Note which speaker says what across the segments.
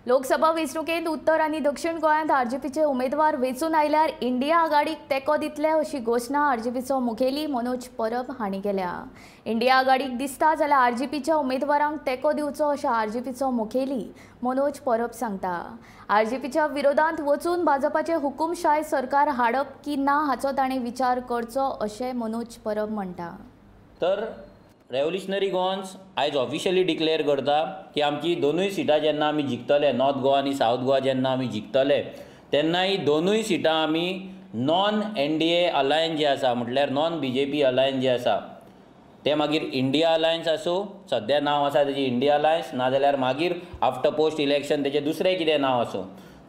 Speaker 1: लोकसभा वेंचणुकेंत उत्तर आनी दक्षिण गोंयांत आरजेपीचे उमेदवार वेंचून आयल्यार इंडिया आघाडीक तेंको दितले अशी घोशणा आरजेपीचो मुखेली मनोज परब हांणी केल्या। इंडिया आघाडीक दिसता जाल्यार आरजेपीच्या उमेदवारांक तेंको दिवचो अशें आरजेपीचो मुखेली मनोज परब सांगता। आरजेपीच्या विरोधांत वचून भाजपाचे हुकुमशाय सरकार हाडप की ना हाचो ताणें विचार करचो अशें मनोज परब म्हणटा।
Speaker 2: तर रेव्होल्युशनरी गोवन्स आयज ऑफिशियली डिक्लेअर करता की आमची दोनूय सिटां जेन्ना आमी जिखतले, नॉर्थ गोवा आनी साऊथ गोवा जेन्ना आमी जिखतले तेन्ना ही दोनूय सिटां आमी नॉन एनडीए अलायन्स जे आसा, म्हटल्यार नॉन बीजेपी अलायन्स जे आसा ते मागीर इंडिया अलायन्स आसूं, सद्या नांव आसा तेजें इंडिया अलायन्स, नाजाल्यार मागीर आफ्टर पोस्ट इलेक्शन तेजें दुसरें कितें नांव आसूं,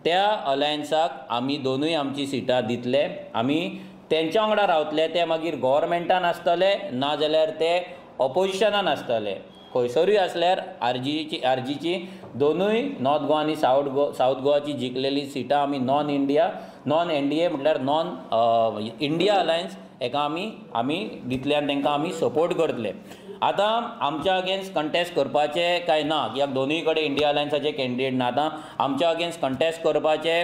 Speaker 2: त्या अलायन्साक आमी दोनूय आमची सिटां दितले। आमी तेंच्या वांगडा रावतले, ते मागीर गव्हर्मेंटान आसतले नाजाल्यार ते ऑपोजिशनान आसतले। खंयसरूय आसल्यार आरजीची दोनूय नॉर्थ गोवा आनी साऊथ गोवाची जिखलेली सिटां आमी नॉन एनडीए म्हटल्यार नॉन इंडिया अलायन्स हेका आमी दितले आनी तांकां आमी सपोर्ट करतले। आतां आमच्या अगेन्स्ट कंटेस्ट करपाचे काय ना, कित्याक दोनूय कडेन इंडिया अलायन्साचे कॅन्डिडेट ना। आतां आमच्या अगेन्स्ट कंटेस्ट करपाचे,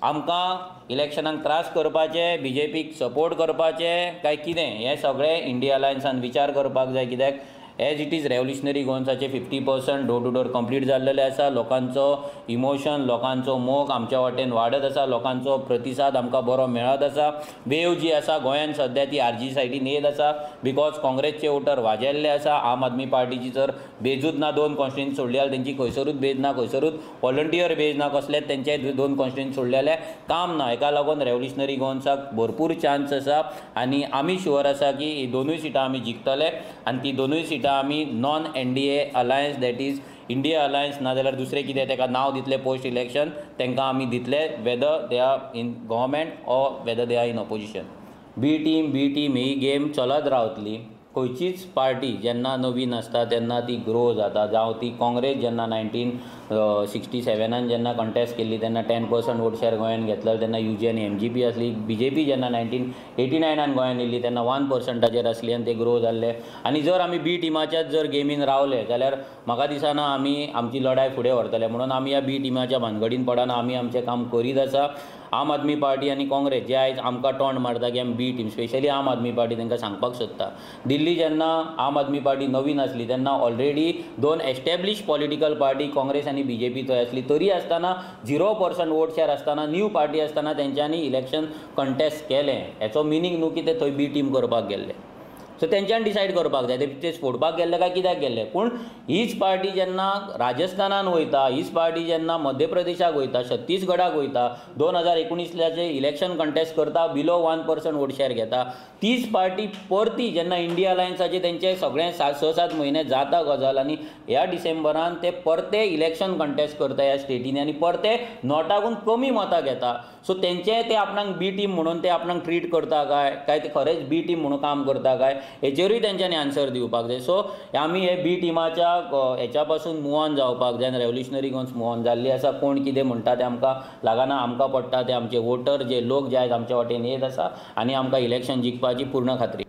Speaker 2: आमकां इलेक्शनाक त्रास करपाचे, बीजेपीक सपोर्ट करपाचे काय कितें, हें सगळें इंडिया अलायन्सान विचार करपाक जाय। कित्याक एज इट इज रेव्होल्युशनरी गोवन्साचे 50% डोर टू डोर कंप्लीट जाल्लेले आसा। लोकांचो इमोशन, लोकांचो मोग आमच्या वाटेन वाडत आसा, लोकांचो प्रतिसाद आमकां बरो मेळत आसा। वेव जी आसा गोंयांत सद्या ती आरजी सायडीन येत आसा, बिकॉज काँग्रेसचे वोटर वाजेल्ले आसा। आम आदमी पार्टीची जर बेजूच ना, 2 कॉन्स्टिट्युएन्सी सोडली जाल्यार तेंची खंयसरूच बेज ना, खंयसरूच व्हॉलंटियर बेज ना, कसलेच तेंचे 2 कॉन्स्टिट्युएन्सी सोडले जाल्यार काम ना। हेका लागून रेव्होल्युशनरी गोवन्साक भरपूर चान्स आसा आनी आमी शुअर आसा की ही दोनूय सिटां आमी जिखतले आनी ती दोनूय सिटां आमी non NDA alliance, that is India alliance नाजाल्यार दुसरें कितें तेका नांव दितले पोस्ट इलेक्शन, तांकां आमी दितले, whether they are in government or whether they are in opposition. B team ही गेम चलत रावतली। खंयचीच पार्टी जेन्ना नवीन आसता तेन्ना ती ग्रो जाता। जावं ती काँग्रेस जेन्ना 1967 जेन्ना कंटेस्ट केल्ली तेन्ना 10% वोट शेअर गोंयांत घेतलो, तेन्ना यूजी आनी एमजीपी आसली। बीजेपी जेन्ना 1989 गोंयांत येयल्ली तेन्ना 1% आसली आनी ते ग्रो जाल्ले। आनी जर आमी बी टिमाच्याच जर गेमीन रावले जाल्यार म्हाका दिसना आमी आमची लढाय फुडें व्हरतले। म्हणून आमी ह्या बी टिमाच्या भानगडीन पडना, आमी आमचें काम करीत आसा। आम आदमी पार्टी आनी काँग्रेस जे आयज आमकां टोंड मारता की आमी बी टीम, स्पेशली आम आदमी पार्टी, तांकां सांगपाक सोदता, दिल्ली जेन्ना आम आदमी पार्टी नवीन आसली तेन्ना already 2 establish political party Congress आनी बीजेपी थंय आसली। तरी आसतना 0% वोट शेअर आसतना, न्यू पार्टी आसतना तेंच्यांनी इलेक्शन कंटेस्ट केलें। हेचो मिनींग न्हू की ते थंय बी टीम करपाक गेल्ले। सो तेंच्यांनी डिसायड करपाक जाय ते फोडपाक गेल्ले काय कित्याक गेल्ले। पूण हीच पार्टी जेन्ना राजस्थानान वयता, हीच पार्टी जेन्ना मध्य प्रदेशाक वयता, छत्तीसगडाक वयता, 2019चे इलेक्शन कंटेस्ट करता, बिलो 1% वोट शेअर घेता, तीच पार्टी परती जेन्ना इंडिया अलायन्साचे तेंचे सगळें 6-7 म्हयने जाता गजाल आनी ह्या डिसेंबरान ते परते इलेक्शन कंटेस्ट करता ह्या स्टेटींनी आनी परते नॉटाकून कमी मतां घेता। सो तेंचे ते आपणाक बी टीम म्हणून ते आपणाक ट्रीट करता काय ते खरेंच बी टीम म्हणून काम करता काय, हेचेरूय तेंच्यांनी आन्सर दिवपाक जाय। सो आमी हे बी टिमाच्या हेच्या पासून मूव ऑन जावपाक जाय। रेव्होल्युशनरी गोवन्स मूव ऑन जाल्ली आसा। कोण कितें म्हणटा तें आमकां लागना, आमकां पडटा ते आमचे वोटर जे लोक जे आयज आमच्या वाटेन येत आसा आनी आमकां इलेक्शन जिखपाची पूर्ण खात्री।